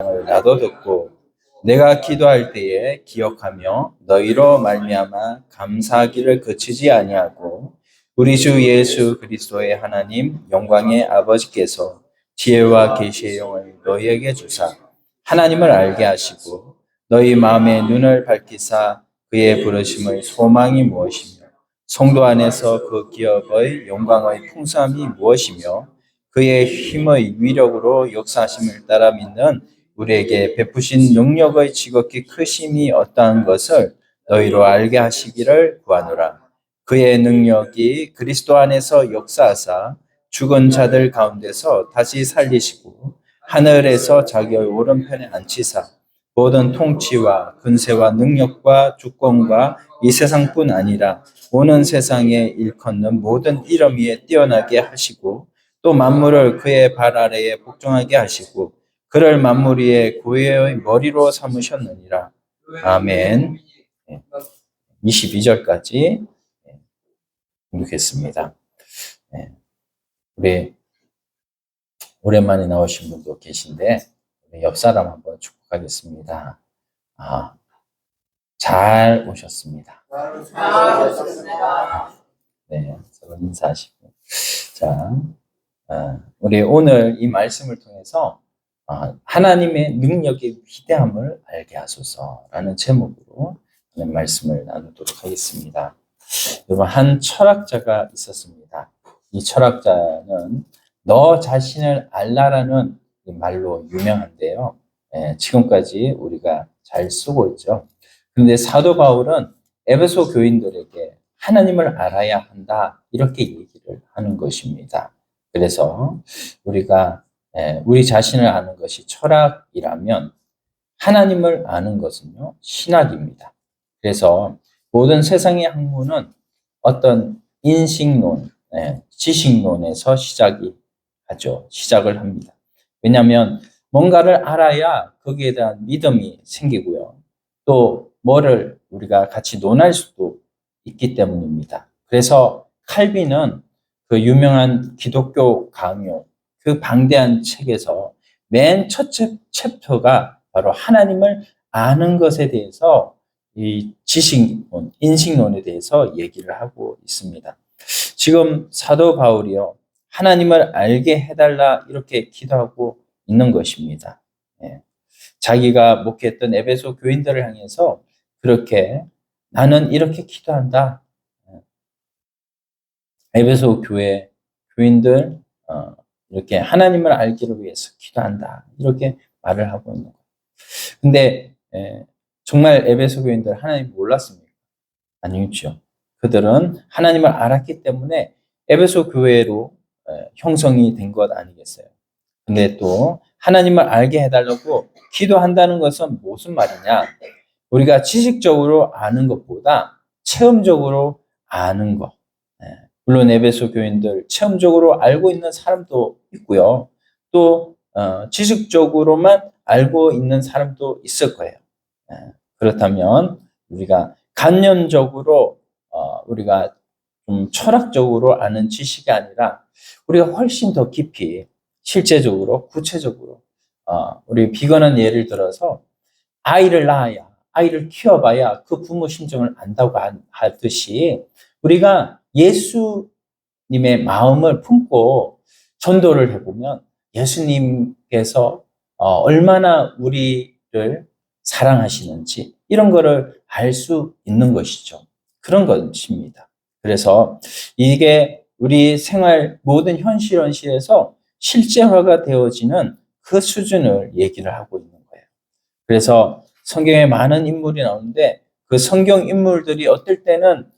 나도 듣고 내가 기도할 때에 기억하며 너희로 말미암아 감사하기를 그치지 아니하고 우리 주 예수 그리스도의 하나님 영광의 아버지께서 지혜와 계시의 영을 너희에게 주사 하나님을 알게 하시고 너희 마음의 눈을 밝히사 그의 부르심의 소망이 무엇이며 성도 안에서 그 기업의 영광의 풍성함이 무엇이며 그의 힘의 위력으로 역사하심을 따라 믿는 우리에게 베푸신 능력의 지극히 크심이 어떠한 것을 너희로 알게 하시기를 구하노라. 그의 능력이 그리스도 안에서 역사하사 죽은 자들 가운데서 다시 살리시고 하늘에서 자기의 오른편에 앉히사 모든 통치와 근세와 능력과 주권과 이 세상뿐 아니라 오는 세상에 일컫는 모든 이름 위에 뛰어나게 하시고 또 만물을 그의 발 아래에 복종하게 하시고 그를 만물 위에 고유의 머리로 삼으셨느니라. 아멘. 22절까지 읽겠습니다. 우리 오랜만에 나오신 분도 계신데 우리 옆 사람 한번 축복하겠습니다. 잘 오셨습니다. 잘 오셨습니다. 네, 서로 인사하시고. 자, 우리 오늘 이 말씀을 통해서 하나님의 능력의 위대함을 알게 하소서라는 제목으로 말씀을 나누도록 하겠습니다. 여러분, 한 철학자가 있었습니다. 이 철학자는 너 자신을 알라라는 말로 유명한데요. 지금까지 우리가 잘 쓰고 있죠. 그런데 사도 바울은 에베소 교인들에게 하나님을 알아야 한다 이렇게 얘기를 하는 것입니다. 그래서 우리가 우리 자신을 아는 것이 철학이라면 하나님을 아는 것은요 신학입니다. 그래서 모든 세상의 학문은 어떤 인식론, 지식론에서 시작을 합니다. 왜냐하면 뭔가를 알아야 거기에 대한 믿음이 생기고요. 또 뭐를 우리가 같이 논할 수도 있기 때문입니다. 그래서 칼빈은 그 유명한 기독교 강요, 그 방대한 책에서 맨 첫 챕터가 바로 하나님을 아는 것에 대해서 이 지식론, 인식론에 대해서 얘기를 하고 있습니다. 지금 사도 바울이요, 하나님을 알게 해달라 이렇게 기도하고 있는 것입니다. 자기가 목회했던 에베소 교인들을 향해서 그렇게 나는 이렇게 기도한다. 에베소 교회 교인들 이렇게 하나님을 알기를 위해서 기도한다. 이렇게 말을 하고 있는 거예요. 근데 정말 에베소 교인들 하나님 몰랐습니까? 아니죠. 그들은 하나님을 알았기 때문에 에베소 교회로 형성이 된 것 아니겠어요? 근데 또 하나님을 알게 해달라고 기도한다는 것은 무슨 말이냐? 우리가 지식적으로 아는 것보다 체험적으로 아는 것. 물론 에베소 교인들 체험적으로 알고 있는 사람도 있고요. 또 지식적으로만 알고 있는 사람도 있을 거예요. 그렇다면 우리가 관념적으로 우리가 좀 철학적으로 아는 지식이 아니라 우리가 훨씬 더 깊이 실제적으로 구체적으로 우리 비건한 예를 들어서 아이를 낳아야 아이를 키워봐야 그 부모 심정을 안다고 하듯이 우리가 예수님의 마음을 품고 전도를 해보면 예수님께서 얼마나 우리를 사랑하시는지 이런 거를 알 수 있는 것이죠. 그런 것입니다. 그래서 이게 우리 생활 모든 현실에서 실제화가 되어지는 그 수준을 얘기를 하고 있는 거예요. 그래서 성경에 많은 인물이 나오는데 그 성경 인물들이 어떨 때는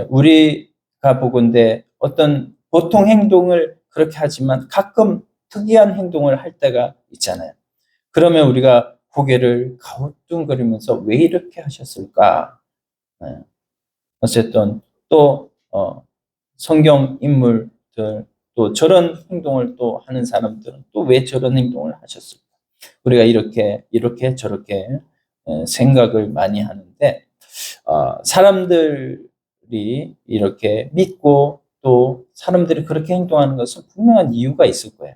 우리가 보건대 어떤 보통 행동을 그렇게 하지만 가끔 특이한 행동을 할 때가 있잖아요. 그러면 우리가 고개를 가우뚱거리면서 왜 이렇게 하셨을까? 어쨌든 또 성경 인물들 또 저런 행동을 또 하는 사람들은 또 왜 저런 행동을 하셨을까? 우리가 이렇게 저렇게 생각을 많이 하는데 사람들이 이렇게 믿고 또 사람들이 그렇게 행동하는 것은 분명한 이유가 있을 거예요.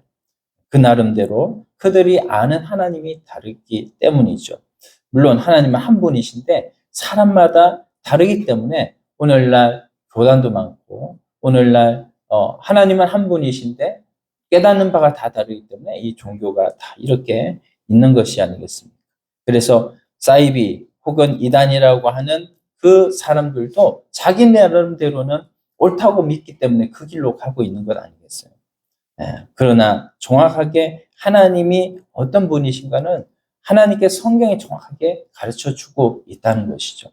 그 나름대로 그들이 아는 하나님이 다르기 때문이죠. 물론 하나님은 한 분이신데 사람마다 다르기 때문에 오늘날 교단도 많고 오늘날 하나님은 한 분이신데 깨닫는 바가 다 다르기 때문에 이 종교가 다 이렇게 있는 것이 아니겠습니까? 그래서 사이비 혹은 이단이라고 하는 그 사람들도 자기 나름대로는 옳다고 믿기 때문에 그 길로 가고 있는 것 아니겠어요? 그러나 정확하게 하나님이 어떤 분이신가는 하나님께 성경이 정확하게 가르쳐주고 있다는 것이죠.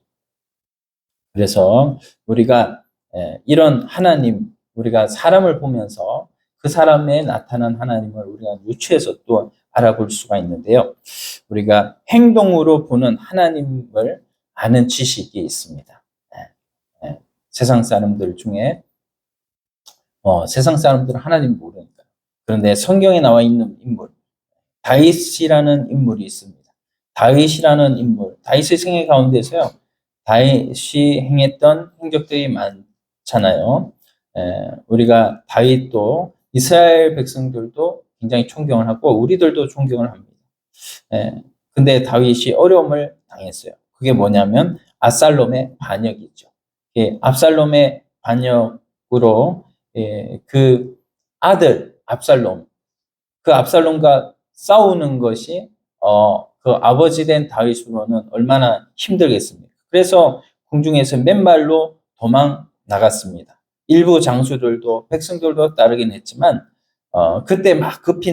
그래서 우리가 이런 하나님, 우리가 사람을 보면서 그 사람에 나타난 하나님을 우리가 유추해서 또 알아볼 수가 있는데요. 우리가 행동으로 보는 하나님을 아는 지식이 있습니다. 세상 사람들 중에 세상 사람들은 하나님 모르니까. 그런데 성경에 나와 있는 인물, 다윗이라는 인물이 있습니다. 다윗이라는 인물, 다윗의 생애 가운데서요. 다윗이 행했던 행적들이 많잖아요. 우리가 다윗도 이스라엘 백성들도 굉장히 존경을 하고 우리들도 존경을 합니다. 근데 다윗이 어려움을 당했어요. 그게 뭐냐면 압살롬의 반역이죠. 압살롬의 반역으로 그 아들 압살롬, 그 압살롬과 싸우는 것이 그 아버지 된 다윗으로는 얼마나 힘들겠습니까? 그래서 궁중에서 맨발로 도망 나갔습니다. 일부 장수들도 백성들도 따르긴 했지만 그때 막 급히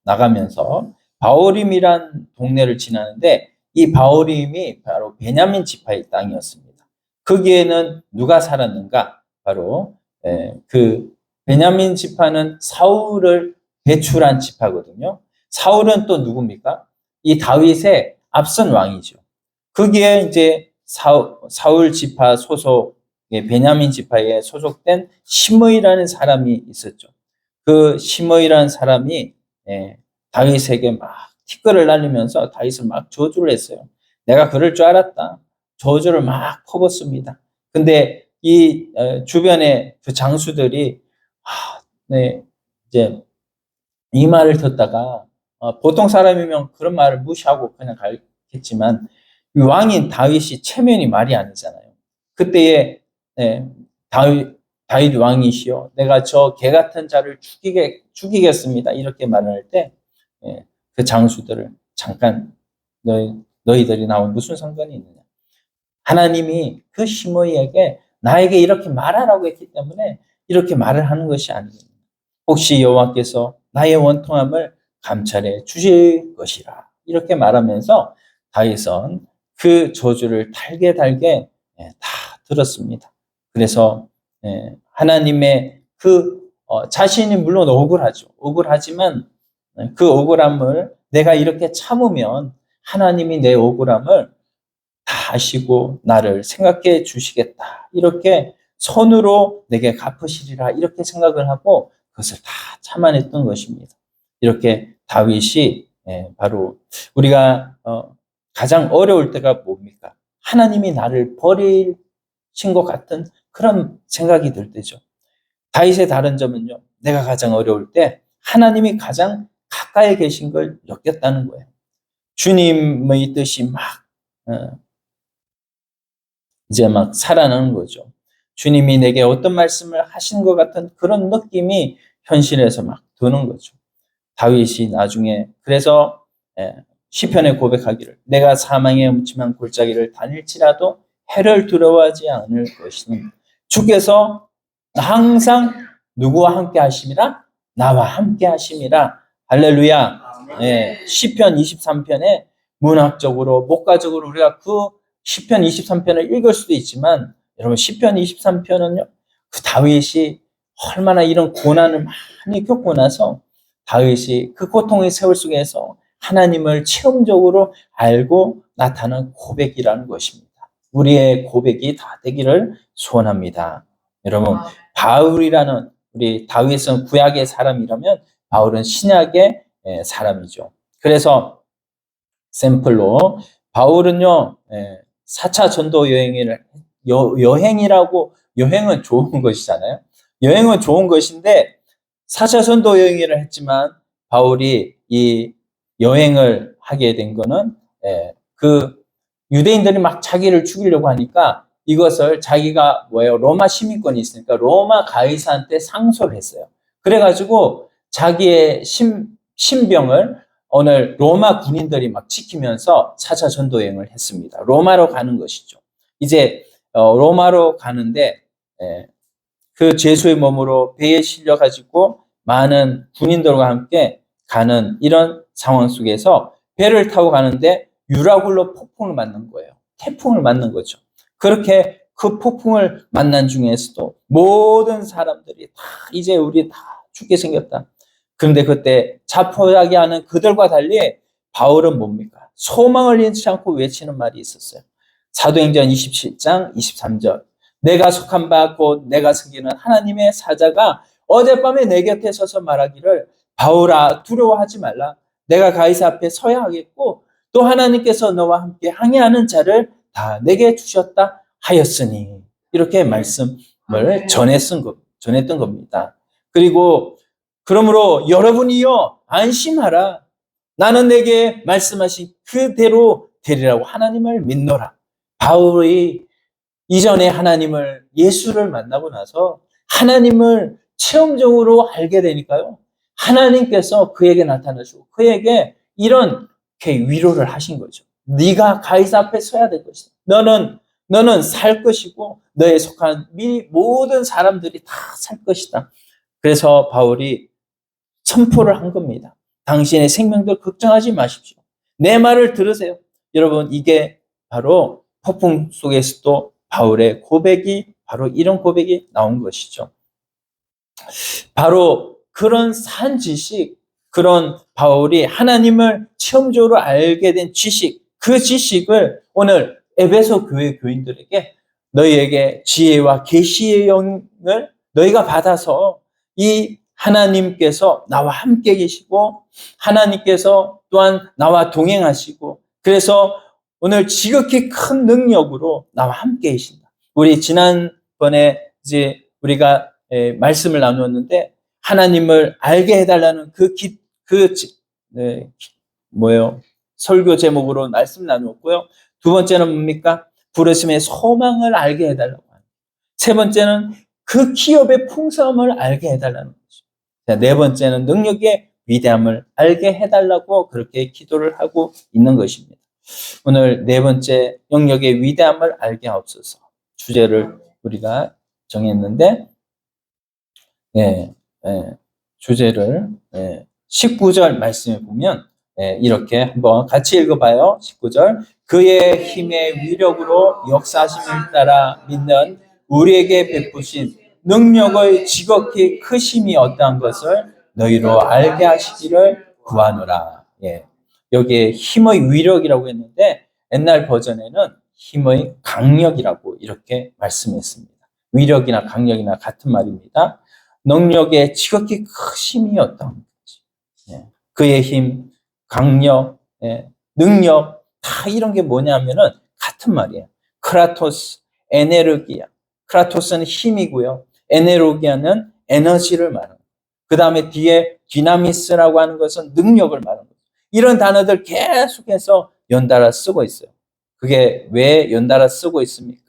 나가면서 바오림이란 동네를 지나는데 이 바오림이 바로 베냐민 지파의 땅이었습니다. 거기에는 누가 살았는가? 바로 그 베냐민 지파는 사울을 배출한 지파거든요. 사울은 또 누굽니까? 이 다윗의 앞선 왕이죠. 거기에 이제 사울 지파 소속, 베냐민 지파에 소속된 시므이라는 사람이 있었죠. 그 시므이라는 사람이 다윗에게 막 티끌을 날리면서 다윗을 막 저주를 했어요. 내가 그럴 줄 알았다. 저주를 막 퍼붓습니다. 근데 이 주변의 그 장수들이 이제 이 말을 듣다가 보통 사람이면 그런 말을 무시하고 그냥 가겠지만 왕인 다윗이 체면이 말이 아니잖아요. 그때에 다윗 왕이시여 내가 저 개 같은 자를 죽이겠습니다. 이렇게 말할 때 그 장수들을 잠깐 너희들이 나와 무슨 상관이 있느냐. 하나님이 그 시므이에게 나에게 이렇게 말하라고 했기 때문에 이렇게 말을 하는 것이 아닙니다. 혹시 여호와께서 나의 원통함을 감찰해 주실 것이라 이렇게 말하면서 다윗은 그 저주를 달게 다 들었습니다. 그래서 하나님의 그 자신이 물론 억울하지만 그 억울함을 내가 이렇게 참으면 하나님이 내 억울함을 다 아시고 나를 생각해 주시겠다. 이렇게 선으로 내게 갚으시리라 이렇게 생각을 하고 그것을 다 참아냈던 것입니다. 이렇게 다윗이 바로 우리가 가장 어려울 때가 뭡니까? 하나님이 나를 버리신 것 같은 그런 생각이 들 때죠. 다윗의 다른 점은요. 내가 가장 어려울 때 하나님이 가장 가까이 계신 걸 느꼈다는 거예요. 주님의 뜻이 막 이제 막 살아나는 거죠. 주님이 내게 어떤 말씀을 하신 것 같은 그런 느낌이 현실에서 막 드는 거죠. 다윗이 나중에 그래서 시편에 고백하기를 내가 사망의 음침한 골짜기를 다닐지라도 해를 두려워하지 않을 것이는 주께서 항상 누구와 함께 하심이라? 나와 함께 하심이라. 할렐루야. 시편 23편에 문학적으로 목가적으로 우리가 그 시편 23편을 읽을 수도 있지만 여러분 시편 23편은요. 그 다윗이 얼마나 이런 고난을 많이 겪고 나서 다윗이 그 고통의 세월 속에서 하나님을 체험적으로 알고 나타난 고백이라는 것입니다. 우리의 고백이 다 되기를 소원합니다. 여러분 바울이라는 우리 다윗은 구약의 사람이라면 바울은 신약의 사람이죠. 그래서 샘플로 바울은요 4차 전도 여행은 좋은 것이잖아요. 여행은 좋은 것인데 4차 전도 여행을 했지만 바울이 이 여행을 하게 된 거는 그 유대인들이 막 자기를 죽이려고 하니까 이것을 자기가 로마 시민권이 있으니까 로마 가이사한테 상소를 했어요. 그래가지고 자기의 신병을 오늘 로마 군인들이 막 지키면서 4차 전도 여행을 했습니다. 로마로 가는 것이죠. 이제 로마로 가는데 그 죄수의 몸으로 배에 실려가지고 많은 군인들과 함께 가는 이런 상황 속에서 배를 타고 가는데 유라굴로 폭풍을 맞는 거예요. 태풍을 맞는 거죠. 그렇게 그 폭풍을 만난 중에서도 모든 사람들이 다 이제 우리 다 죽게 생겼다. 그런데 그때 자포자기하는 그들과 달리 바울은 뭡니까? 소망을 잃지 않고 외치는 말이 있었어요. 사도행전 27장 23절. 내가 속한 바 곧 내가 섬기는 하나님의 사자가 어젯밤에 내 곁에 서서 말하기를 바울아 두려워하지 말라. 내가 가이사 앞에 서야 하겠고 또 하나님께서 너와 함께 항해하는 자를 다 내게 주셨다 하였으니 이렇게 말씀을 전했던 겁니다. 그리고 그러므로 여러분이요 안심하라. 나는 내게 말씀하신 그대로 되리라고 하나님을 믿노라. 바울이 이전에 하나님을 예수를 만나고 나서 하나님을 체험적으로 알게 되니까요. 하나님께서 그에게 나타나시고 그에게 이렇게 위로를 하신 거죠. 네가 가이사 앞에 서야 될 것이다. 너는 살 것이고 너에 속한 모든 사람들이 다 살 것이다. 그래서 바울이 선포를 한 겁니다. 당신의 생명들 걱정하지 마십시오. 내 말을 들으세요. 여러분 이게 바로 폭풍 속에서도 바울의 고백이 바로 이런 고백이 나온 것이죠. 바로 그런 산 지식, 그런 바울이 하나님을 체험적으로 알게 된 지식, 그 지식을 오늘 에베소 교회 교인들에게 너희에게 지혜와 계시의 영을 너희가 받아서 이 하나님께서 나와 함께 계시고 하나님께서 또한 나와 동행하시고 그래서 오늘 지극히 큰 능력으로 나와 함께 계신다. 우리 지난번에 이제 우리가 말씀을 나누었는데 하나님을 알게 해달라는 설교 제목으로 말씀 나누었고요. 두 번째는 뭡니까? 부르심의 소망을 알게 해달라고 하는. 세 번째는 그 기업의 풍성함을 알게 해달라는 거죠. 네 번째는 능력의 위대함을 알게 해달라고 그렇게 기도를 하고 있는 것입니다. 오늘 네 번째 영역의 위대함을 알게 하옵소서 주제를 우리가 정했는데 주제를 19절 말씀에 보면 이렇게 한번 같이 읽어봐요. 19절 그의 힘의 위력으로 역사하심을 따라 믿는 우리에게 베푸신 능력의 지극히 크심이 어떠한 것을 너희로 알게 하시기를 구하노라. 여기에 힘의 위력이라고 했는데 옛날 버전에는 힘의 강력이라고 이렇게 말씀했습니다. 위력이나 강력이나 같은 말입니다. 능력의 지극히 크심이 어떤 거지. 그의 힘, 강력, 능력 다 이런 게 뭐냐면은 같은 말이에요. 크라토스, 에네르기아. 크라토스는 힘이고요. 에네르기아는 에너지를 말하는 거예요. 그 다음에 뒤에 디나미스라고 하는 것은 능력을 말하는 거예요. 이런 단어들 계속해서 연달아 쓰고 있어요. 그게 왜 연달아 쓰고 있습니까?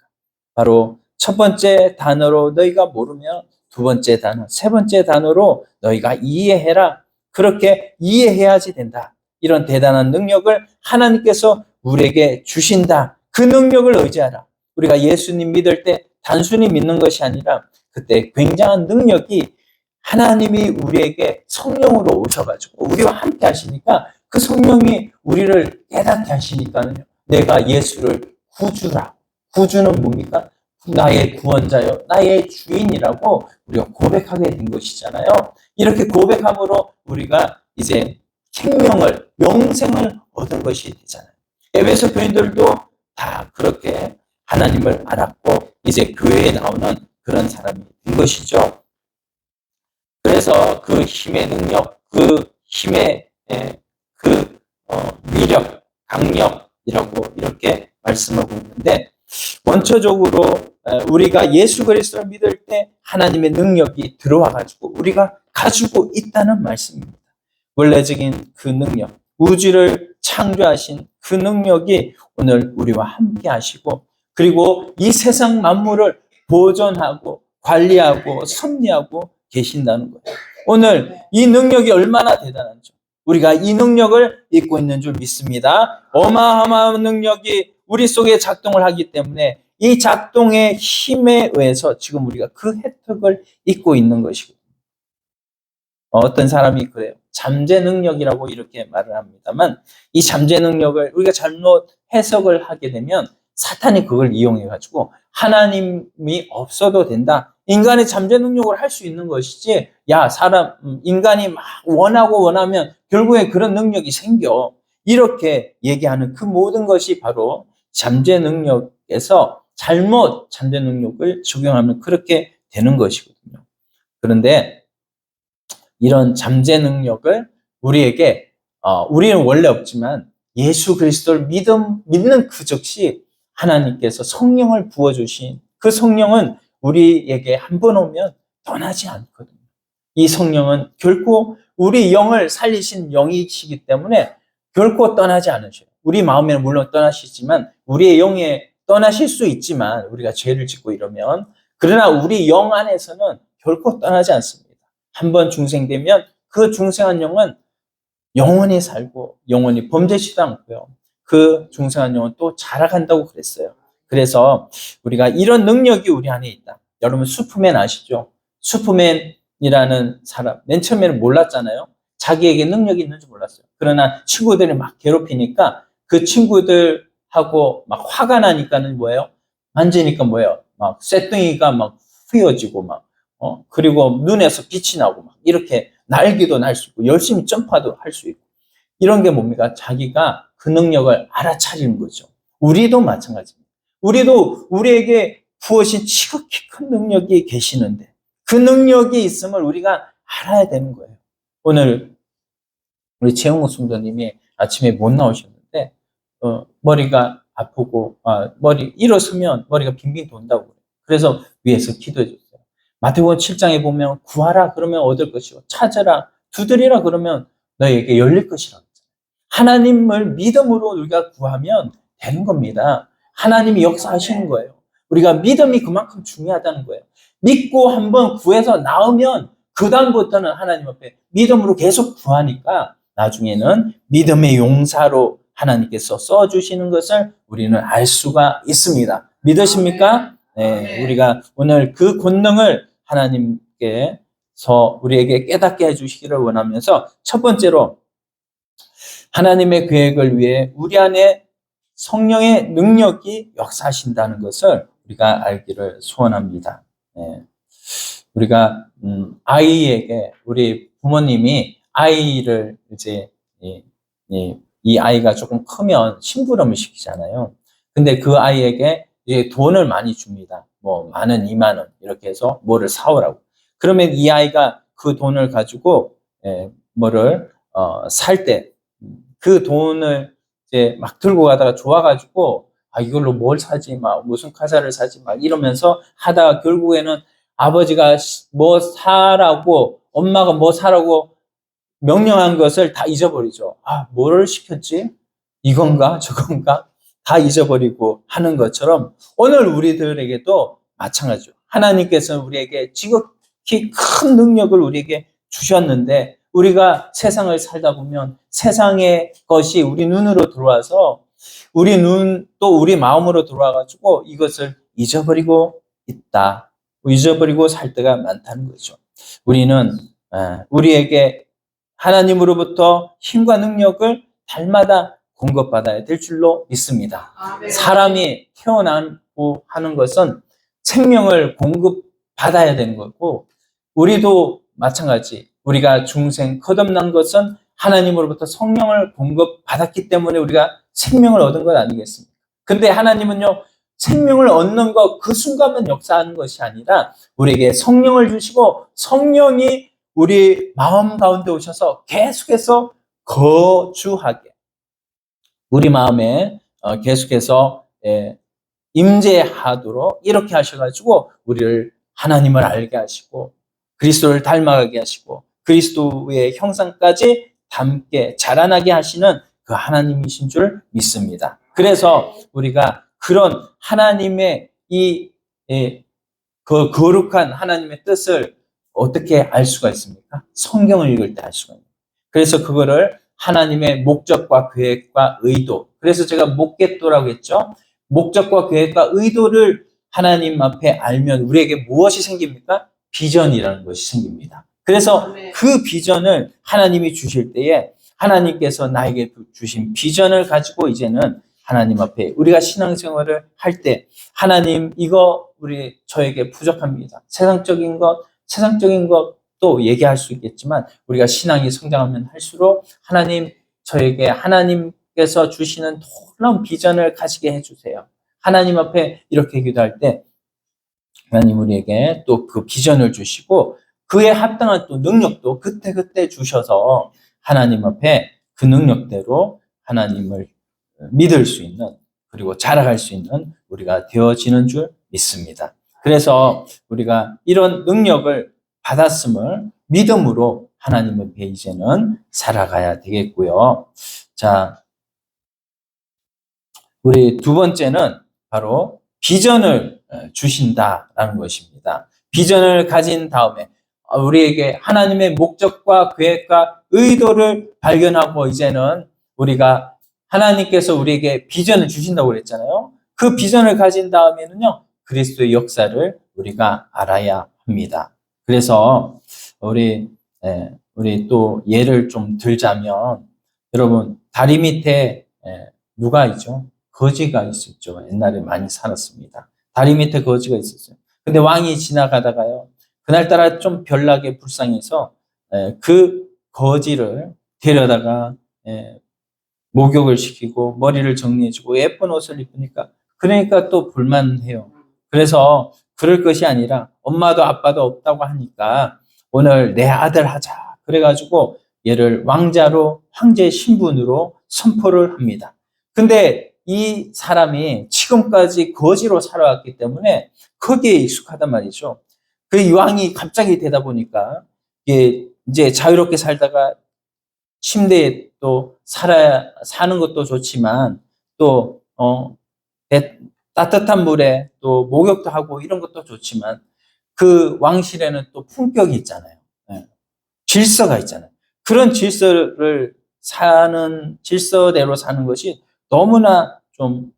바로 첫 번째 단어로 너희가 모르면 두 번째 단어, 세 번째 단어로 너희가 이해해라. 그렇게 이해해야지 된다. 이런 대단한 능력을 하나님께서 우리에게 주신다. 그 능력을 의지하라. 우리가 예수님 믿을 때 단순히 믿는 것이 아니라 그때 굉장한 능력이 하나님이 우리에게 성령으로 오셔가지고 우리와 함께 하시니까 그 성령이 우리를 깨닫게 하시니까요. 내가 예수를 구주라. 구주는 뭡니까? 나의 구원자요, 나의 주인이라고 우리가 고백하게 된 것이잖아요. 이렇게 고백함으로 우리가 이제 생명을, 영생을 얻은 것이 되잖아요. 에베소 교인들도 다 그렇게 하나님을 알았고 이제 교회에 나오는 그런 사람이 된 것이죠. 그래서 그 힘의 능력, 그 힘의 위력, 강력이라고 이렇게 말씀하고 있는데 원초적으로 우리가 예수 그리스도를 믿을 때 하나님의 능력이 들어와 가지고 우리가 가지고 있다는 말씀입니다. 원래적인 그 능력, 우주를 창조하신 그 능력이 오늘 우리와 함께 하시고, 그리고 이 세상 만물을 보존하고 관리하고 섭리하고 계신다는 거예요. 오늘 이 능력이 얼마나 대단한지 우리가 이 능력을 잊고 있는 줄 믿습니다. 어마어마한 능력이 우리 속에 작동을 하기 때문에 이 작동의 힘에 의해서 지금 우리가 그 혜택을 잊고 있는 것이고, 어떤 사람이 그래요. 잠재 능력이라고 이렇게 말을 합니다만, 이 잠재 능력을 우리가 잘못 해석을 하게 되면 사탄이 그걸 이용해가지고 하나님이 없어도 된다. 인간의 잠재 능력을 할 수 있는 것이지, 인간이 막 원하면 결국에 그런 능력이 생겨. 이렇게 얘기하는 그 모든 것이 바로 잠재 능력에서 잘못 잠재 능력을 적용하면 그렇게 되는 것이거든요. 그런데 이런 잠재 능력을 우리는 원래 없지만 예수 그리스도를 믿는 그 즉시 하나님께서 성령을 부어주신 그 성령은 우리에게 한 번 오면 떠나지 않거든요. 이 성령은 결코 우리 영을 살리신 영이시기 때문에 결코 떠나지 않으셔요. 우리 마음에는 물론 떠나시지만, 우리의 영에 떠나실 수 있지만, 우리가 죄를 짓고 이러면, 그러나 우리 영 안에서는 결코 떠나지 않습니다. 한번 중생되면 그 중생한 영은 영원히 살고 영원히 범죄치도 않고요. 그 중생한 영은 또 자라간다고 그랬어요. 그래서 우리가 이런 능력이 우리 안에 있다. 여러분 슈퍼맨 아시죠? 슈퍼맨이라는 사람, 맨 처음에는 몰랐잖아요. 자기에게 능력이 있는지 몰랐어요. 그러나 친구들이 막 괴롭히니까 그 친구들하고 막 화가 나니까는 뭐예요? 만지니까 뭐예요? 막 쇳덩이가 막 휘어지고 그리고 눈에서 빛이 나고 막 이렇게 날기도 날 수 있고 열심히 점프도 할 수 있고, 이런 게 뭡니까? 자기가 그 능력을 알아차리는 거죠. 우리도 마찬가지입니다. 우리도 우리에게 부어신 지극히 큰 능력이 계시는데 그 능력이 있음을 우리가 알아야 되는 거예요. 오늘 우리 최영호 성도님이 아침에 못 나오셨는데 머리가 아프고 일어서면 머리가 빙빙 돈다고 그래요. 그래서 위에서 기도해 줬어요. 마태복음 7장에 보면 구하라 그러면 얻을 것이고 찾으라 두드리라 그러면 너에게 열릴 것이라고 했잖아요. 하나님을 믿음으로 우리가 구하면 되는 겁니다. 하나님이 역사하시는 거예요. 우리가 믿음이 그만큼 중요하다는 거예요. 믿고 한번 구해서 나오면 그 다음부터는 하나님 앞에 믿음으로 계속 구하니까 나중에는 믿음의 용사로 하나님께서 써주시는 것을 우리는 알 수가 있습니다. 믿으십니까? 네, 우리가 오늘 그 권능을 하나님께서 우리에게 깨닫게 해주시기를 원하면서, 첫 번째로 하나님의 계획을 위해 우리 안에 성령의 능력이 역사하신다는 것을 우리가 알기를 소원합니다. 네. 우리가 아이에게, 우리 부모님이 아이를 이제 이 아이가 조금 크면 심부름을 시키잖아요. 근데 그 아이에게 돈을 많이 줍니다. 뭐 10,000원, 20,000원 이렇게 해서 뭐를 사오라고. 그러면 이 아이가 그 돈을 가지고 뭐를 살 때 그 돈을 이제 막 들고 가다가 좋아가지고 이걸로 뭘 사지, 막 무슨 과자를 사지, 막 이러면서 하다가 결국에는 아버지가 뭐 사라고, 엄마가 뭐 사라고 명령한 것을 다 잊어버리죠. 뭐를 시켰지? 이건가? 저건가? 다 잊어버리고 하는 것처럼 오늘 우리들에게도 마찬가지죠. 하나님께서 우리에게 지극히 큰 능력을 우리에게 주셨는데, 우리가 세상을 살다 보면 세상의 것이 우리 눈으로 들어와서 우리 눈 또 우리 마음으로 들어와가지고 이것을 잊어버리고 있다. 잊어버리고 살 때가 많다는 거죠. 우리는 우리에게 하나님으로부터 힘과 능력을 달마다 공급받아야 될 줄로 믿습니다. 사람이 태어나고 하는 것은 생명을 공급받아야 되는 거고, 우리도 마찬가지, 우리가 중생 거듭난 것은 하나님으로부터 성령을 공급받았기 때문에 우리가 생명을 얻은 것 아니겠습니까? 근데 하나님은요, 생명을 얻는 것 그 순간만 역사하는 것이 아니라 우리에게 성령을 주시고 성령이 우리 마음 가운데 오셔서 계속해서 거주하게, 우리 마음에 계속해서 임재하도록 이렇게 하셔가지고 우리를 하나님을 알게 하시고 그리스도를 닮아가게 하시고 그리스도의 형상까지 담게 자라나게 하시는 그 하나님이신 줄 믿습니다. 그래서 우리가 그런 하나님의 그 거룩한 하나님의 뜻을 어떻게 알 수가 있습니까? 성경을 읽을 때 알 수가 있습니다. 그래서 그거를 하나님의 목적과 계획과 의도. 그래서 제가 목계도라고 했죠. 목적과 계획과 의도를 하나님 앞에 알면 우리에게 무엇이 생깁니까? 비전이라는 것이 생깁니다. 그래서 그 비전을 하나님이 주실 때에 하나님께서 나에게 주신 비전을 가지고 이제는 하나님 앞에 우리가 신앙생활을 할 때 하나님 이거 저에게 부족합니다. 세상적인 것도 얘기할 수 있겠지만 우리가 신앙이 성장하면 할수록 하나님 저에게 하나님께서 주시는 놀라운 비전을 가지게 해주세요. 하나님 앞에 이렇게 기도할 때 하나님 우리에게 또 그 비전을 주시고 그에 합당한 또 능력도 그때그때 주셔서 하나님 앞에 그 능력대로 하나님을 믿을 수 있는 그리고 자라갈 수 있는 우리가 되어지는 줄 믿습니다. 그래서 우리가 이런 능력을 받았음을 믿음으로 하나님 앞에 이제는 살아가야 되겠고요. 자, 우리 두 번째는 바로 비전을 주신다라는 것입니다. 비전을 가진 다음에 우리에게 하나님의 목적과 계획과 의도를 발견하고 이제는 우리가 하나님께서 우리에게 비전을 주신다고 그랬잖아요. 그 비전을 가진 다음에는요, 그리스도의 역사를 우리가 알아야 합니다. 그래서 우리 또 예를 좀 들자면 여러분 다리 밑에 누가 있죠? 거지가 있었죠. 옛날에 많이 살았습니다. 다리 밑에 거지가 있었어요. 근데 왕이 지나가다가요. 그날따라 좀 별나게 불쌍해서 그 거지를 데려다가 목욕을 시키고 머리를 정리해주고 예쁜 옷을 입으니까 그러니까 또 불만해요. 그래서 그럴 것이 아니라 엄마도 아빠도 없다고 하니까 오늘 내 아들 하자. 그래가지고 얘를 왕자로 황제 신분으로 선포를 합니다. 근데 이 사람이 지금까지 거지로 살아왔기 때문에 거기에 익숙하단 말이죠. 그 왕이 갑자기 되다 보니까 이제 자유롭게 살다가 침대에 또 사는 것도 좋지만 또 따뜻한 물에 또 목욕도 하고 이런 것도 좋지만 그 왕실에는 또 품격이 있잖아요. 질서가 있잖아요. 그런 질서대로 사는 것이 너무나 좀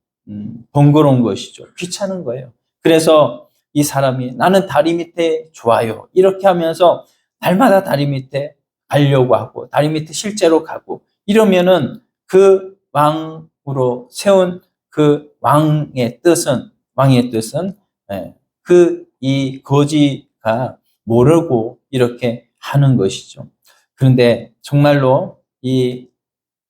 번거로운 것이죠. 귀찮은 거예요. 그래서 이 사람이 나는 다리 밑에 좋아요. 이렇게 하면서 날마다 다리 밑에 가려고 하고 다리 밑에 실제로 가고 이러면은 그 왕으로 세운 그 왕의 뜻은 이 거지가 모르고 이렇게 하는 것이죠. 그런데 정말로 이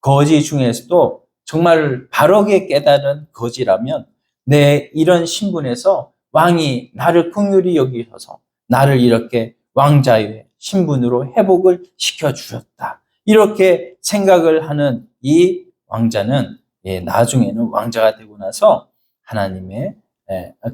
거지 중에서도 정말 바르게 깨달은 거지라면 내 이런 신분에서 왕이 나를 긍휼히 여기셔서 나를 이렇게 왕자의 신분으로 회복을 시켜주셨다. 이렇게 생각을 하는 이 왕자는 나중에는 왕자가 되고 나서 하나님의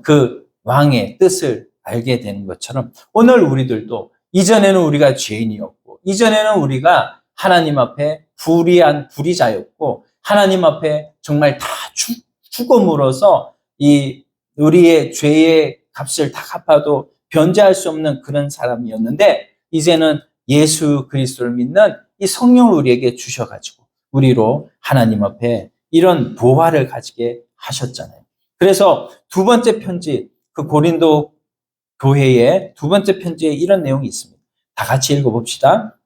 그 왕의 뜻을 알게 되는 것처럼 오늘 우리들도 이전에는 우리가 죄인이었고 이전에는 우리가 하나님 앞에 불의한 불의자였고 하나님 앞에 정말 다 죽음으로써 우리의 죄의 값을 다 갚아도 변제할 수 없는 그런 사람이었는데 이제는 예수 그리스도를 믿는 이 성령을 우리에게 주셔가지고 우리로 하나님 앞에 이런 보화를 가지게 하셨잖아요. 그래서 두 번째 편지 그 고린도 교회의 두 번째 편지에 이런 내용이 있습니다. 다 같이 읽어봅시다.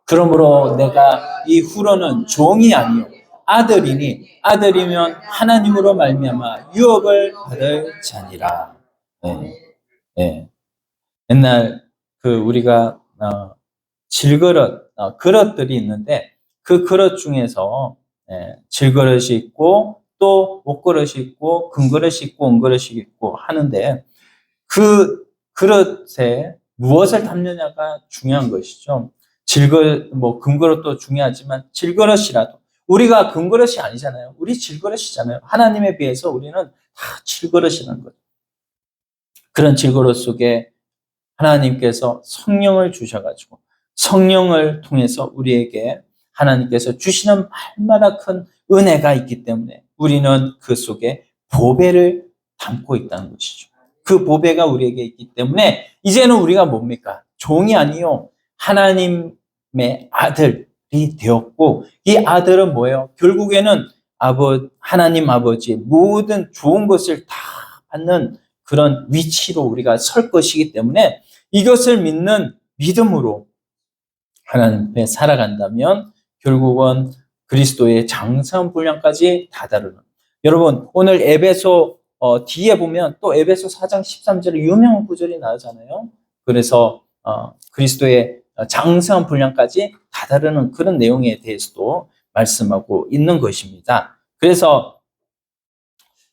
그러므로 내가 이후로는 종이 아니요 아들이니 아들이면 하나님으로 말미암아 유업을 받을 자니라. 네. 옛날 우리가 질그릇 그릇들이 있는데 그 그릇 중에서 질그릇이 있고 또 옷그릇이 있고 금그릇이 있고 은그릇이 있고 하는데 그 그릇에 무엇을 담느냐가 중요한 것이죠. 금그릇도 중요하지만 질그릇이라도 우리가 금그릇이 아니잖아요. 우리 질그릇이잖아요. 하나님에 비해서 우리는 다 질그릇이라는 거죠. 그런 질그릇 속에 하나님께서 성령을 주셔가지고 성령을 통해서 우리에게 하나님께서 주시는 날마다 큰 은혜가 있기 때문에 우리는 그 속에 보배를 담고 있다는 것이죠. 그 보배가 우리에게 있기 때문에 이제는 우리가 뭡니까? 종이 아니요. 하나님의 아들이 되었고, 이 아들은 뭐예요? 결국에는 하나님 아버지의 모든 좋은 것을 다 받는 그런 위치로 우리가 설 것이기 때문에 이것을 믿는 믿음으로 하나님 앞에 살아간다면 결국은 그리스도의 장성한 분량까지 다다르는. 여러분, 오늘 에베소 뒤에 보면 또 에베소 4장 13절에 유명한 구절이 나오잖아요. 그래서 그리스도의 장성한 분량까지 다다르는 그런 내용에 대해서도 말씀하고 있는 것입니다. 그래서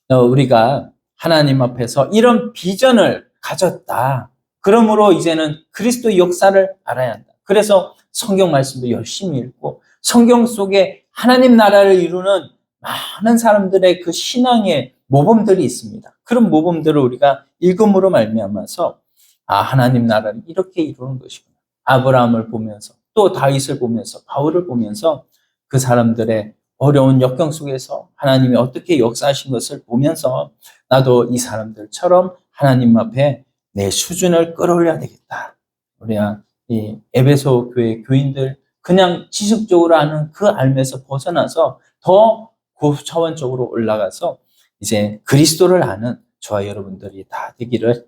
우리가 하나님 앞에서 이런 비전을 가졌다. 그러므로 이제는 그리스도의 역사를 알아야 한다. 그래서 성경 말씀도 열심히 읽고 성경 속에 하나님 나라를 이루는 많은 사람들의 그 신앙의 모범들이 있습니다. 그런 모범들을 우리가 읽음으로 말미암아서 하나님 나라를 이렇게 이루는 것이구나. 아브라함을 보면서 또 다윗을 보면서 바울을 보면서 그 사람들의 어려운 역경 속에서 하나님이 어떻게 역사하신 것을 보면서 나도 이 사람들처럼 하나님 앞에 내 수준을 끌어올려야 되겠다. 우리가 이 에베소 교회 교인들 그냥 지식적으로 아는 그 알면서 벗어나서 더 고차원적으로 올라가서 이제 그리스도를 아는 저와 여러분들이 다 되기를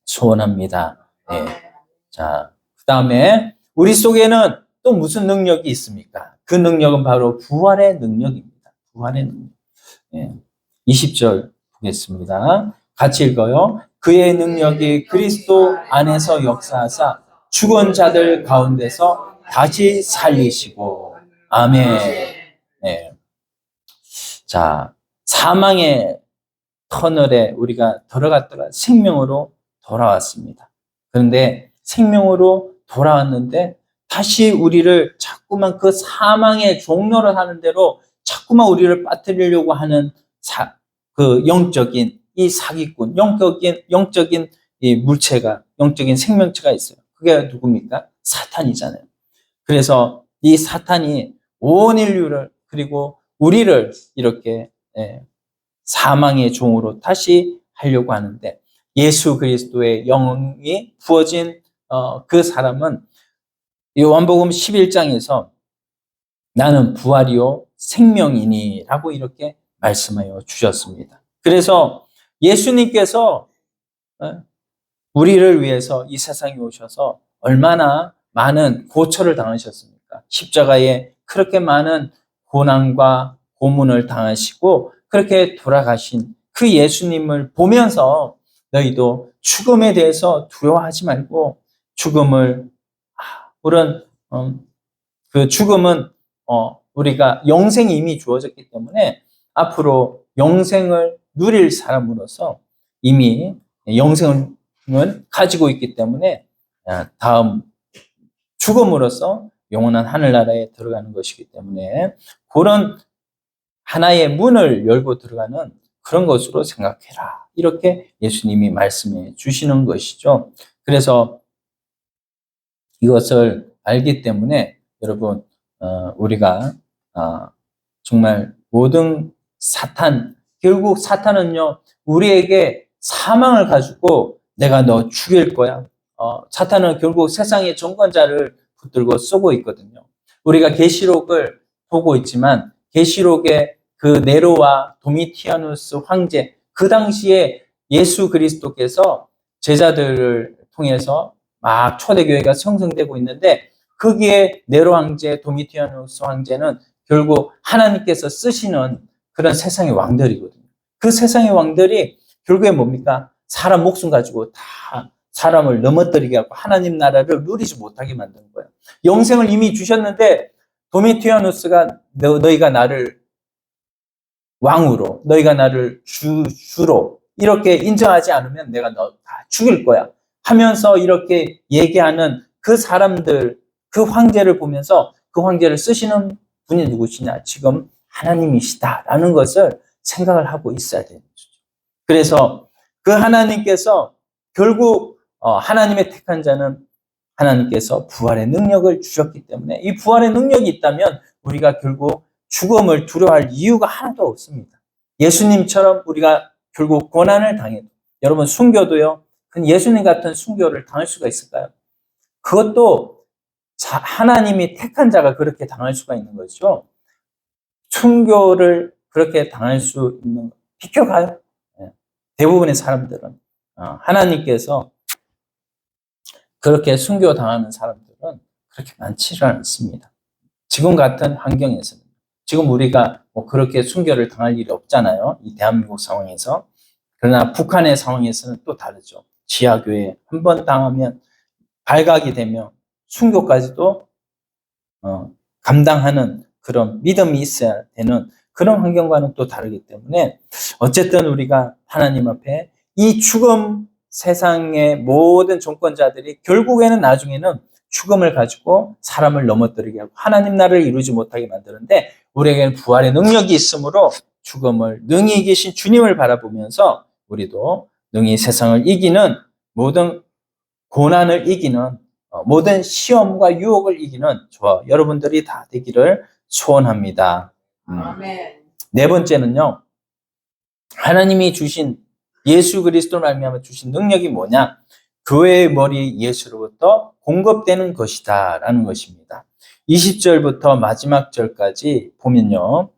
소원합니다. 네. 자, 그 다음에 우리 속에는 또 무슨 능력이 있습니까? 그 능력은 바로 부활의 능력입니다. 부활의 능력. 네. 20절 보겠습니다. 같이 읽어요. 그의 능력이 그리스도 안에서 역사하사 죽은 자들 가운데서 다시 살리시고. 아멘. 네. 자, 사망의 터널에 우리가 들어갔다가 생명으로 돌아왔습니다. 그런데 생명으로 돌아왔는데 다시 우리를 자꾸만 그 사망의 종로를 하는 대로 자꾸만 우리를 빠뜨리려고 하는 그 영적인 이 사기꾼, 영적인 이 물체가, 영적인 생명체가 있어요. 그게 누굽니까? 사탄이잖아요. 그래서 이 사탄이 온 인류를 그리고 우리를 이렇게 사망의 종으로 다시 하려고 하는데 예수 그리스도의 영이 부어진 그 사람은 요한복음 11장에서 나는 부활이요 생명이니 라고 이렇게 말씀하여 주셨습니다. 그래서 예수님께서 우리를 위해서 이 세상에 오셔서 얼마나 많은 고초를 당하셨습니까? 십자가에 그렇게 많은 고난과 고문을 당하시고 그렇게 돌아가신 그 예수님을 보면서 너희도 죽음에 대해서 두려워하지 말고 죽음을 물론 그 죽음은 우리가 영생이 이미 주어졌기 때문에 앞으로 영생을 누릴 사람으로서 이미 영생을 가지고 있기 때문에 다음 죽음으로써 영원한 하늘나라에 들어가는 것이기 때문에 그런 하나의 문을 열고 들어가는 그런 것으로 생각해라. 이렇게 예수님이 말씀해 주시는 것이죠. 그래서 이것을 알기 때문에 여러분 우리가 정말 모든 결국 사탄은요 우리에게 사망을 가지고 내가 너 죽일 거야. 사탄은 결국 세상의 정권자를 붙들고 쏘고 있거든요. 우리가 계시록을 보고 있지만 계시록의 그 네로와 도미티아누스 황제 그 당시에 예수 그리스도께서 제자들을 통해서 막 초대교회가 형성되고 있는데 거기에 네로 황제, 도미티아누스 황제는 결국 하나님께서 쓰시는 그런 세상의 왕들이거든요. 그 세상의 왕들이 결국에 뭡니까? 사람 목숨 가지고 다 사람을 넘어뜨리게 하고 하나님 나라를 누리지 못하게 만드는 거예요. 영생을 이미 주셨는데 도미티아누스가 너희가 나를 왕으로, 너희가 나를 주로 이렇게 인정하지 않으면 내가 너 다 죽일 거야 하면서 이렇게 얘기하는 그 사람들, 그 황제를 보면서 그 황제를 쓰시는 분이 누구시냐? 지금 하나님이시다라는 것을 생각을 하고 있어야 되는 거죠. 그래서 그 하나님께서 결국 하나님의 택한 자는 하나님께서 부활의 능력을 주셨기 때문에 이 부활의 능력이 있다면 우리가 결국 죽음을 두려워할 이유가 하나도 없습니다. 예수님처럼 우리가 결국 고난을 당해도, 여러분 순교도요, 예수님 같은 순교를 당할 수가 있을까요? 그것도 하나님이 택한 자가 그렇게 당할 수가 있는 거죠. 순교를 그렇게 당할 수 있는, 비켜가요. 대부분의 사람들은. 하나님께서 그렇게 순교 당하는 사람들은 그렇게 많지는 않습니다. 지금 같은 환경에서는. 지금 우리가 뭐 그렇게 순교를 당할 일이 없잖아요. 이 대한민국 상황에서. 그러나 북한의 상황에서는 또 다르죠. 지하교회 한 번 당하면 발각이 되면 순교까지도 감당하는 그런 믿음이 있어야 되는 그런 환경과는 또 다르기 때문에 어쨌든 우리가 하나님 앞에 이 죽음, 세상의 모든 종권자들이 결국에는 나중에는 죽음을 가지고 사람을 넘어뜨리게 하고 하나님 나라를 이루지 못하게 만드는데 우리에게는 부활의 능력이 있으므로 죽음을 능히 이기신 주님을 바라보면서 우리도 능히 세상을 이기는 모든 고난을 이기는 모든 시험과 유혹을 이기는 저와 여러분들이 다 되기를 소원합니다. 아멘. 네 번째는요. 하나님이 주신 예수 그리스도를 말미암아 주신 능력이 뭐냐? 교회의 머리 예수로부터 공급되는 것이다 라는 것입니다. 20절부터 마지막 절까지 보면요.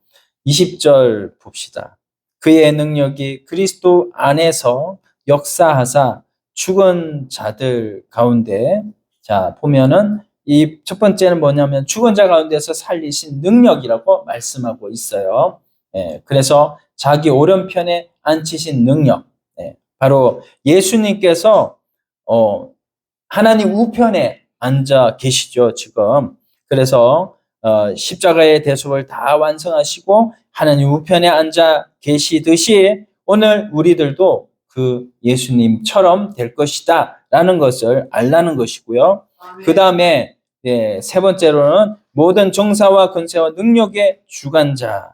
20절 봅시다. 그의 능력이 그리스도 안에서 역사하사 죽은 자들 가운데, 자 보면은 이 첫 번째는 뭐냐면 죽은 자 가운데서 살리신 능력이라고 말씀하고 있어요. 그래서 자기 오른편에 앉히신 능력, 바로 예수님께서 하나님 우편에 앉아 계시죠 지금. 그래서 십자가의 대속을 다 완성하시고 하나님 우편에 앉아 계시듯이 오늘 우리들도 그 예수님처럼 될 것이다 라는 것을 알라는 것이고요. 그 다음에 세 번째로는 모든 정사와 권세와 능력의 주관자,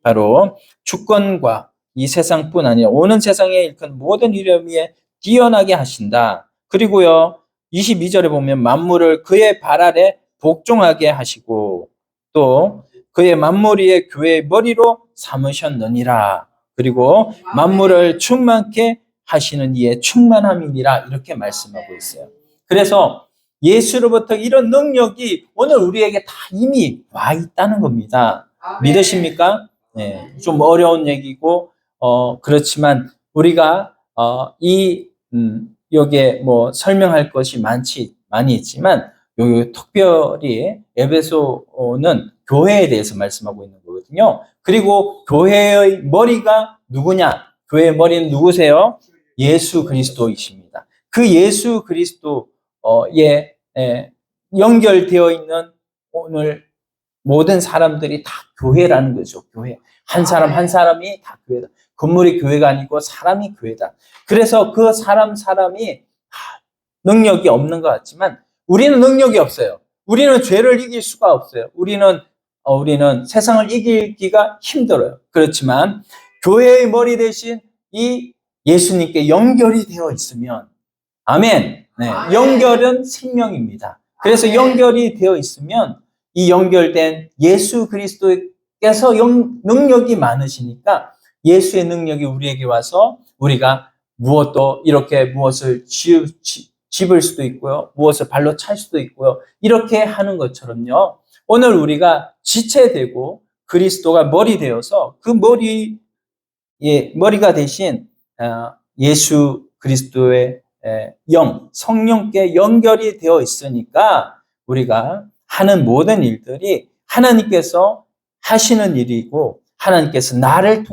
바로 주권과 이 세상뿐 아니라 오는 세상에 일컫는 모든 이름 위에 뛰어나게 하신다. 그리고요 22절에 보면 만물을 그의 발 아래 복종하게 하시고 또 그의 만물 위에 교회의 머리로 삼으셨느니라. 그리고 만물을 충만케 하시는 이의 충만함이니라 이렇게 말씀하고 있어요. 그래서 예수로부터 이런 능력이 오늘 우리에게 다 이미 와 있다는 겁니다. 믿으십니까? 네, 좀 어려운 얘기고 그렇지만 우리가 여기에 뭐 설명할 것이 많이 있지만 요 특별히 에베소는 교회에 대해서 말씀하고 있는 거거든요. 그리고 교회의 머리가 누구냐? 교회의 머리는 누구세요? 예수 그리스도이십니다. 그 예수 그리스도에 연결되어 있는 오늘 모든 사람들이 다 교회라는 거죠. 교회. 한 사람 한 사람이 다 교회다. 건물이 교회가 아니고 사람이 교회다. 그래서 그 사람이 능력이 없는 것 같지만 우리는 능력이 없어요. 우리는 죄를 이길 수가 없어요. 우리는 세상을 이기기가 힘들어요. 그렇지만 교회의 머리 대신 이 예수님께 연결이 되어 있으면 아멘. 네, 연결은 생명입니다. 그래서 연결이 되어 있으면 이 연결된 예수 그리스도께서 능력이 많으시니까 예수의 능력이 우리에게 와서 우리가 무엇을 집을 수도 있고요. 무엇을 발로 찰 수도 있고요. 이렇게 하는 것처럼요. 오늘 우리가 지체되고 그리스도가 머리 되어서 그 머리가 대신 예수 그리스도의 성령께 연결이 되어 있으니까 우리가 하는 모든 일들이 하나님께서 하시는 일이고 하나님께서 나를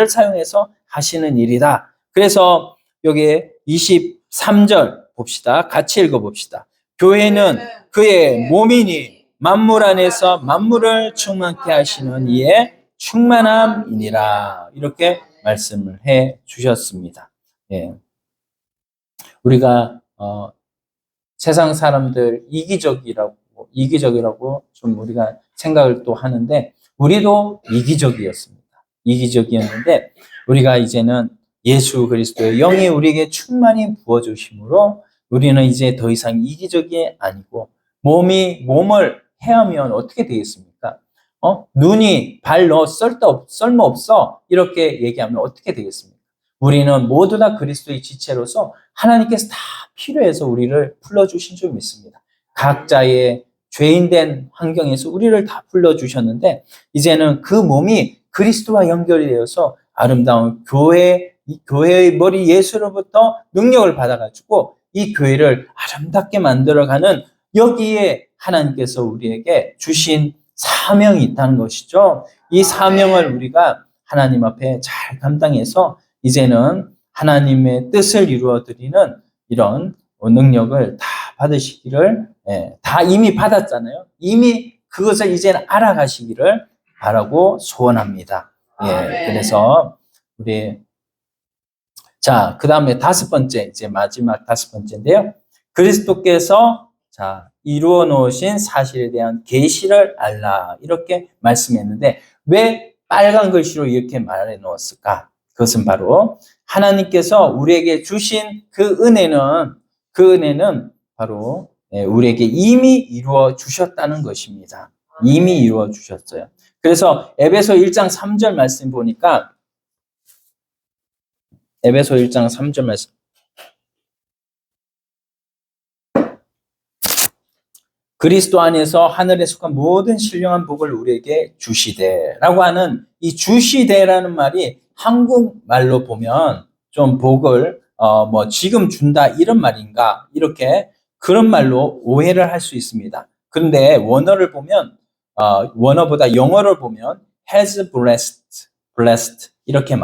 사용해서 하시는 일이다. 그래서 여기 23절 봅시다. 같이 읽어봅시다. 교회는 그의 몸이니 만물 안에서 만물을 충만케 하시는 이의 충만함이니라. 이렇게 말씀을 해 주셨습니다. 우리가 세상 사람들 이기적이라고 좀 우리가 생각을 또 하는데 우리도 이기적이었는데 우리가 이제는 예수 그리스도의 영이 우리에게 충만히 부어주심으로 우리는 이제 더 이상 이기적이 아니고 몸을 해하면 어떻게 되겠습니까? 눈이 발로 쓸모없어 이렇게 얘기하면 어떻게 되겠습니까? 우리는 모두 다 그리스도의 지체로서 하나님께서 다 필요해서 우리를 불러주신 줄 믿습니다. 각자의 죄인된 환경에서 우리를 다 불러주셨는데 이제는 그 몸이 그리스도와 연결이 되어서 아름다운 교회의 머리 예수로부터 능력을 받아가지고 이 교회를 아름답게 만들어가는 여기에 하나님께서 우리에게 주신 사명이 있다는 것이죠. 이 사명을 우리가 하나님 앞에 잘 감당해서 이제는 하나님의 뜻을 이루어드리는 이런 능력을 다 받으시기를, 다 이미 받았잖아요. 이미 그것을 이제는 알아가시기를 바라고 소원합니다. 그래서 자, 그 다음에 다섯 번째, 이제 마지막 다섯 번째인데요. 그리스도께서 이루어 놓으신 사실에 대한 계시를 알라 이렇게 말씀했는데 왜 빨간 글씨로 이렇게 말해 놓았을까? 그것은 바로 하나님께서 우리에게 주신 그 은혜는 바로 우리에게 이미 이루어 주셨다는 것입니다. 이미 이루어 주셨어요. 그래서 에베소 1장 3절 말씀 보니까 에베소 1장 3절 말씀 그리스도 안에서 하늘에 속한 모든 신령한 복을 우리에게 주시되라고 하는 이 주시되라는 말이 한국말로 보면 좀 복을 지금 준다 이런 말인가 이렇게 그런 말로 오해를 할 수 있습니다. 그런데 원어를 보면 원어보다 영어를 보면 has blessed 이렇게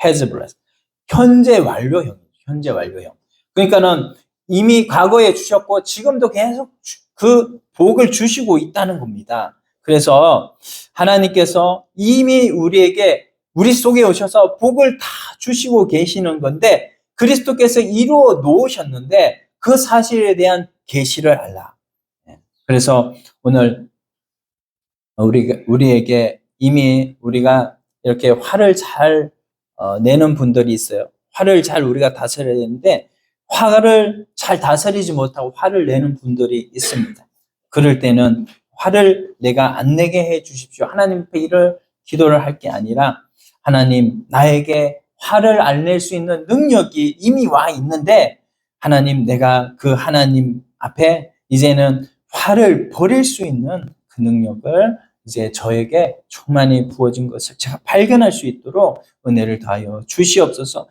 has blessed 현재 완료형이죠. 현재 완료형. 그러니까는 이미 과거에 주셨고 지금도 계속 그 복을 주시고 있다는 겁니다. 그래서 하나님께서 이미 우리 속에 오셔서 복을 다 주시고 계시는 건데 그리스도께서 이루어 놓으셨는데 그 사실에 대한 계시를 알라. 그래서 오늘 우리에게 이미 우리가 이렇게 화를 잘 내는 분들이 있어요. 화를 잘 우리가 다스려야 되는데 화를 잘 다스리지 못하고 화를 내는 분들이 있습니다. 그럴 때는 화를 내가 안 내게 해 주십시오. 하나님 앞에 이를 기도를 할 게 아니라 하나님 나에게 화를 안 낼 수 있는 능력이 이미 와 있는데 하나님 내가 그 하나님 앞에 이제는 화를 버릴 수 있는 그 능력을 이제 저에게 충만히 부어진 것을 제가 발견할 수 있도록 은혜를 더하여 주시옵소서.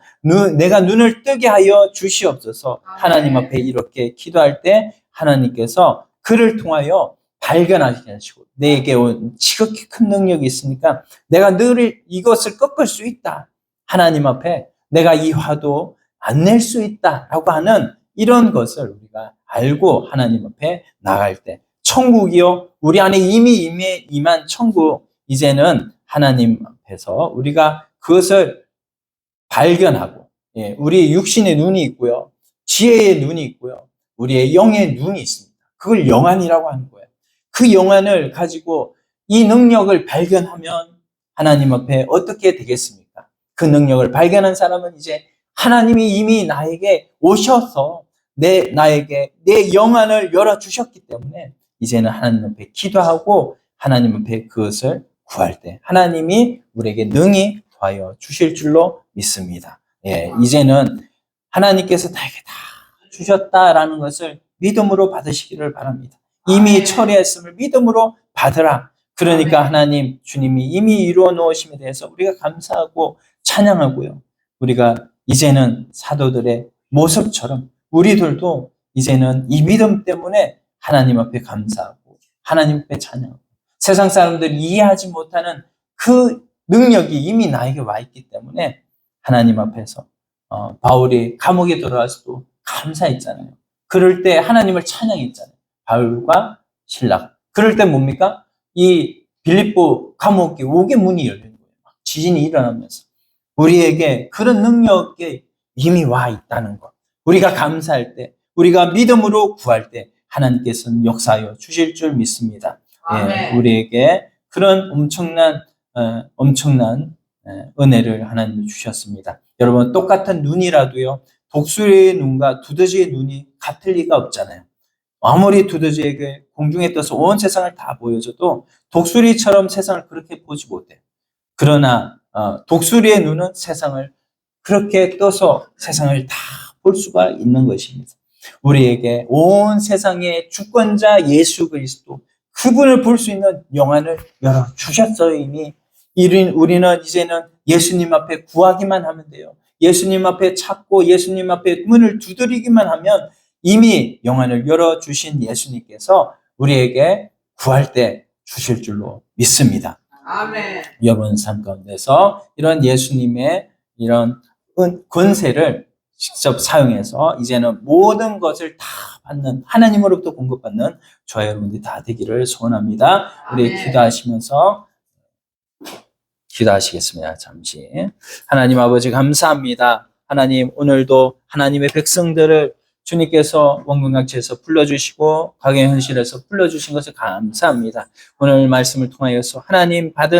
내가 눈을 뜨게 하여 주시옵소서. 하나님 앞에 이렇게 기도할 때 하나님께서 그를 통하여 발견하게 하시고 내게 온 지극히 큰 능력이 있으니까 내가 늘 이것을 꺾을 수 있다. 하나님 앞에 내가 이 화도 안 낼 수 있다라고 하는 이런 것을 우리가 알고 하나님 앞에 나갈 때 천국이요 우리 안에 이미 임한 천국 이제는 하나님 앞에서 우리가 그것을 발견하고 우리의 육신의 눈이 있고요 지혜의 눈이 있고요 우리의 영의 눈이 있습니다. 그걸 영안이라고 하는 거예요. 그 영안을 가지고 이 능력을 발견하면 하나님 앞에 어떻게 되겠습니까? 그 능력을 발견한 사람은 이제 하나님이 이미 나에게 오셔서 나에게 내 영안을 열어주셨기 때문에 이제는 하나님 앞에 기도하고 하나님 앞에 그것을 구할 때 하나님이 우리에게 능히 더하여 주실 줄로 믿습니다. 이제는 하나님께서 나에게 다 주셨다라는 것을 믿음으로 받으시기를 바랍니다. 이미 처리했음을 믿음으로 받으라. 그러니까 하나님 주님이 이미 이루어 놓으심에 대해서 우리가 감사하고 찬양하고요. 우리가 이제는 사도들의 모습처럼 우리들도 이제는 이 믿음 때문에 하나님 앞에 감사하고 하나님 앞에 찬양하고 세상 사람들이 이해하지 못하는 그 능력이 이미 나에게 와 있기 때문에 하나님 앞에서 바울이 감옥에 들어와서도 감사했잖아요. 그럴 때 하나님을 찬양했잖아요. 바울과 실라. 그럴 때 뭡니까? 이 빌립보 감옥이 옥의 문이 열린 거예요. 지진이 일어나면서 우리에게 그런 능력이 이미 와 있다는 것. 우리가 감사할 때, 우리가 믿음으로 구할 때 하나님께서는 역사하여 주실 줄 믿습니다. 우리에게 그런 엄청난 은혜를 하나님이 주셨습니다. 여러분 똑같은 눈이라도요. 독수리의 눈과 두더지의 눈이 같을 리가 없잖아요. 아무리 두더지에게 공중에 떠서 온 세상을 다 보여줘도 독수리처럼 세상을 그렇게 보지 못해요. 그러나 독수리의 눈은 세상을 그렇게 떠서 세상을 다 볼 수가 있는 것입니다. 우리에게 온 세상의 주권자 예수 그리스도 그분을 볼 수 있는 영안을 열어주셨어요. 이미 우리는 이제는 예수님 앞에 구하기만 하면 돼요. 예수님 앞에 찾고 예수님 앞에 문을 두드리기만 하면 이미 영안을 열어주신 예수님께서 우리에게 구할 때 주실 줄로 믿습니다. 아멘. 여러분 삶 가운데서 이런 예수님의 이런 권세를 직접 사용해서 이제는 모든 것을 다 받는 하나님으로부터 공급받는 저와 여러분들이 다 되기를 소원합니다. 우리 아멘. 기도하시면서 기도하시겠습니다. 잠시. 하나님 아버지 감사합니다. 하나님 오늘도 하나님의 백성들을 주님께서 원근각지에서 불러주시고 가경현실에서 불러주신 것을 감사합니다. 오늘 말씀을 통하여서 하나님 받은